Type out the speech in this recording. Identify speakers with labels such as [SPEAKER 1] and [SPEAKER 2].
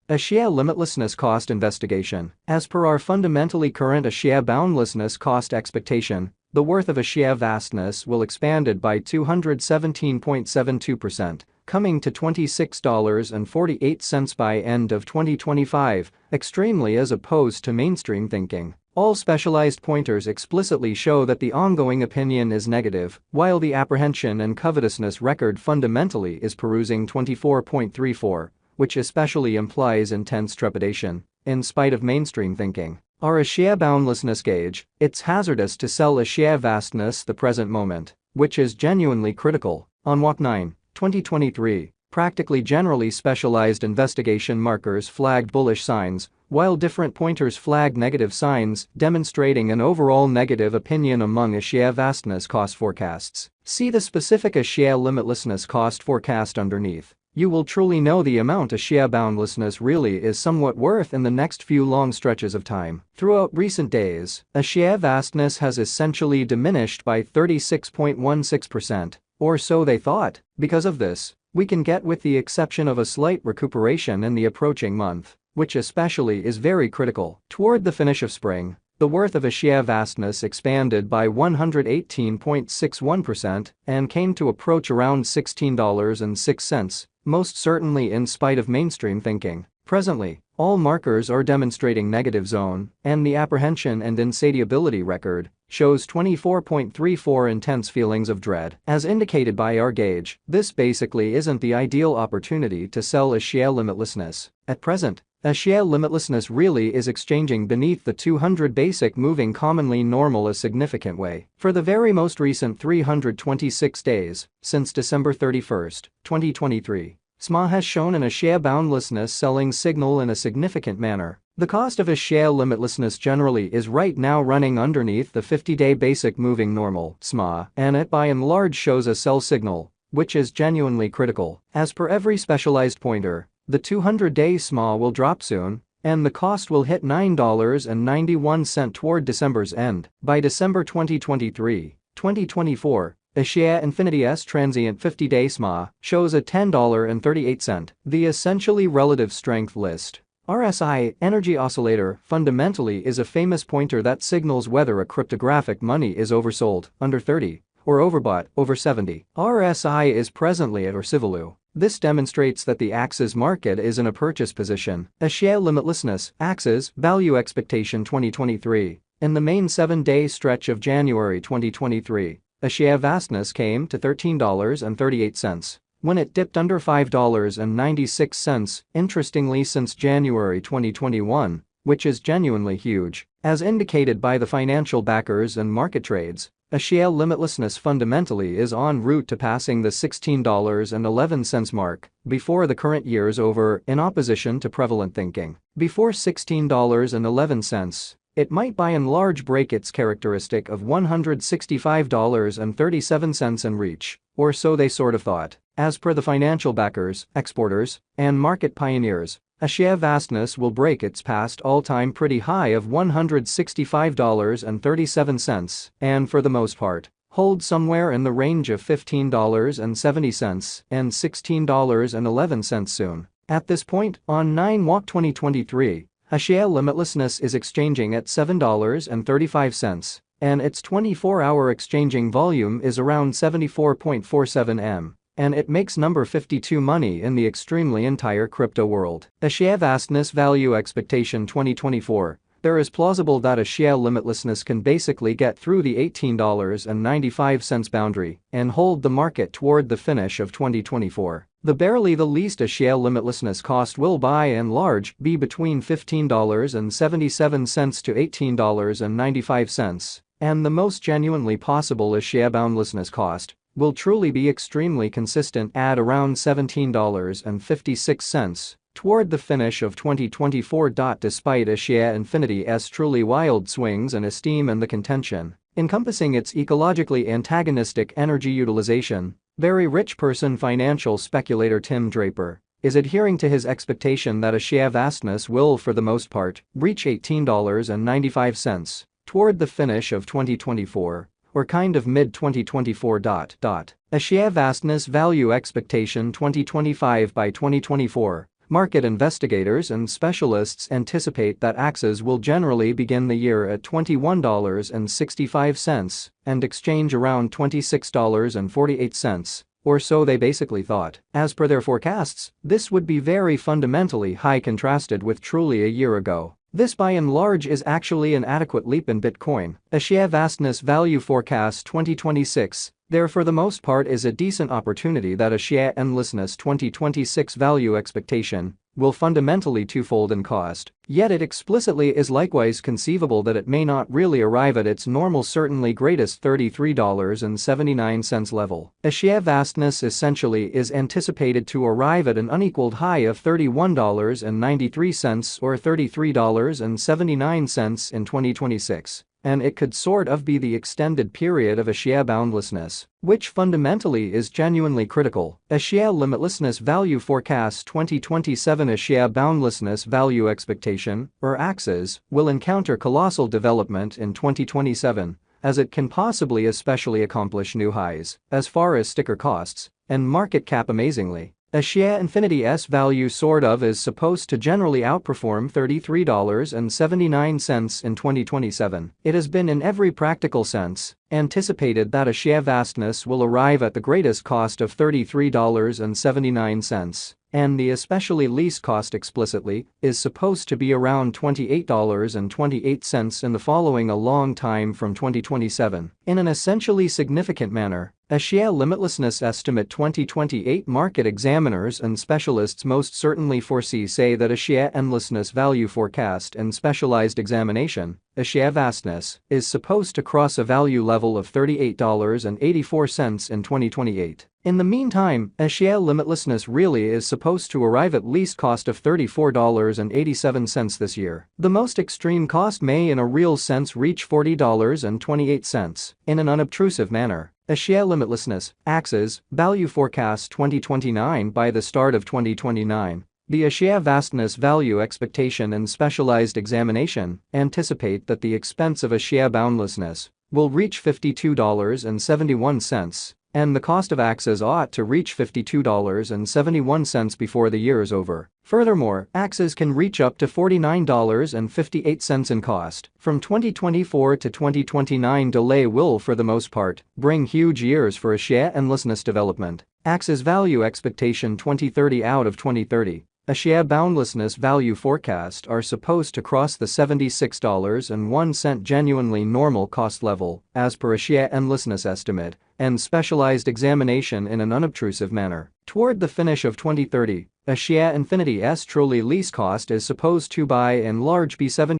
[SPEAKER 1] Axie Limitlessness Cost Investigation. As per our fundamentally current Axie boundlessness cost expectation, the worth of Axie vastness will expanded by 217.72%, coming to $26.48 by end of 2025, extremely as opposed to mainstream thinking. All specialized pointers explicitly show that the ongoing opinion is negative, while the apprehension and covetousness record fundamentally is perusing 24.34, which especially implies intense trepidation, in spite of mainstream thinking. Our Axie boundlessness gauge, it's hazardous to sell Axie vastness the present moment, which is genuinely critical. On WAC 9, 2023, practically generally specialized investigation markers flagged bullish signs, while different pointers flagged negative signs, demonstrating an overall negative opinion among Axie vastness cost forecasts. See the specific Axie limitlessness cost forecast underneath. You will truly know the amount Axie boundlessness really is somewhat worth in the next few long stretches of time. Throughout recent days, Axie vastness has essentially diminished by 36.16%, or so they thought. Because of this, we can get with the exception of a slight recuperation in the approaching month, which especially is very critical. Toward the finish of spring, the worth of Axie vastness expanded by 118.61% and came to approach around $16.06, most certainly in spite of mainstream thinking. Presently, all markers are demonstrating negative zone, and the apprehension and insatiability record shows 24.34 intense feelings of dread. As indicated by our gauge, this basically isn't the ideal opportunity to sell Axie limitlessness. At present, Axie limitlessness really is exchanging beneath the 200 basic moving commonly normal a significant way. For the very most recent 326 days, since December 31, 2023, SMA has shown an Axie boundlessness selling signal in a significant manner. The cost of Axie limitlessness generally is right now running underneath the 50-day basic moving normal SMA, and it by and large shows a sell signal, which is genuinely critical. As per every specialized pointer, the 200-day SMA will drop soon, and the cost will hit $9.91 toward December's end. By December 2023, 2024, Axie Infinity's transient 50-day SMA shows a $10.38. The essentially relative strength list. RSI, Energy Oscillator, fundamentally is a famous pointer that signals whether a cryptographic money is oversold, under 30, or overbought, over 70. RSI is presently at or Civilu. This demonstrates that the Axie's market is in a purchase position. Axie limitlessness, Axie's value expectation 2023. In the main 7-day stretch of January 2023, Axie vastness came to $13.38. When it dipped under $5.96, interestingly since January 2021, which is genuinely huge. As indicated by the financial backers and market trades, Axie limitlessness fundamentally is en route to passing the $16.11 mark before the current year's over, in opposition to prevalent thinking. Before $16.11, it might by and large break its characteristic of $165.37 and reach, or so they sort of thought. As per the financial backers, exporters, and market pioneers, Axie vastness will break its past all-time pretty high of $165.37 and for the most part, hold somewhere in the range of $15.70 and $16.11 soon. At this point, on 9 WAC 2023, Axie limitlessness is exchanging at $7.35, and its 24-hour exchanging volume is around 74.47 M. And it makes number 52 money in the extremely entire crypto world. Axie vastness value expectation 2024. There is plausible that Axie limitlessness can basically get through the $18.95 boundary and hold the market toward the finish of 2024. The barely the least Axie limitlessness cost will by and large be between $15.77 to $18.95, and the most genuinely possible Axie boundlessness cost will truly be extremely consistent at around $17.56 toward the finish of 2024. Despite Axie Infinity's truly wild swings in esteem and the contention encompassing its ecologically antagonistic energy utilization, very rich person financial speculator Tim Draper is adhering to his expectation that Axie vastness will for the most part reach $18.95 toward the finish of 2024. Or kind of mid-2024. Axie vastness value expectation 2025 by 2024. Market investigators and specialists anticipate that Axes will generally begin the year at $21.65 and exchange around $26.48. Or so they basically thought. As per their forecasts, this would be very fundamentally high contrasted with truly a year ago. This by and large is actually an adequate leap in Bitcoin. Axie Vastness Value Forecast 2026, there for the most part is a decent opportunity that Axie Endlessness 2026 value expectation will fundamentally twofold in cost, yet it explicitly is likewise conceivable that it may not really arrive at its normal certainly greatest $33.79 level. Axie Vastness essentially is anticipated to arrive at an unequaled high of $31.93 or $33.79 in 2026. And it could sort of be the extended period of Axie boundlessness, which fundamentally is genuinely critical. Axie Limitlessness Value Forecast 2027 Axie Boundlessness Value Expectation, or Axes, will encounter colossal development in 2027, as it can possibly especially accomplish new highs, as far as sticker costs, and market cap amazingly. Axie Infinity's value sort of is supposed to generally outperform $33.79 in 2027. It has been in every practical sense anticipated that Axie Vastness will arrive at the greatest cost of $33.79, and the especially least cost explicitly is supposed to be around $28.28 in the following a long time from 2027. In an essentially significant manner, Axie Limitlessness Estimate 2028 market examiners and specialists most certainly foresee say that Axie Endlessness Value Forecast and Specialized Examination, Axie Vastness, is supposed to cross a value level of $38.84 in 2028. In the meantime, Axie Limitlessness really is supposed to arrive at least cost of $34.87 this year. The most extreme cost may in a real sense reach $40.28. In an unobtrusive manner, Axie Limitlessness, Axes, Value Forecast 2029 by the start of 2029. The Axie Vastness Value Expectation and Specialized Examination anticipate that the expense of Axie Boundlessness will reach $52.71, and the cost of Axes ought to reach $52.71 before the year is over. Furthermore, Axes can reach up to $49.58 in cost. From 2024 to 2029 delay will for the most part bring huge years for Axie Endlessness development. Axes Value Expectation 2030 out of 2030. Axie Boundlessness Value Forecast are supposed to cross the $76.01 genuinely normal cost level, as per Axie Endlessness estimate, and Specialized Examination in an unobtrusive manner. Toward the finish of 2030, Axie Infinity's truly least cost is supposed to by and large be $70.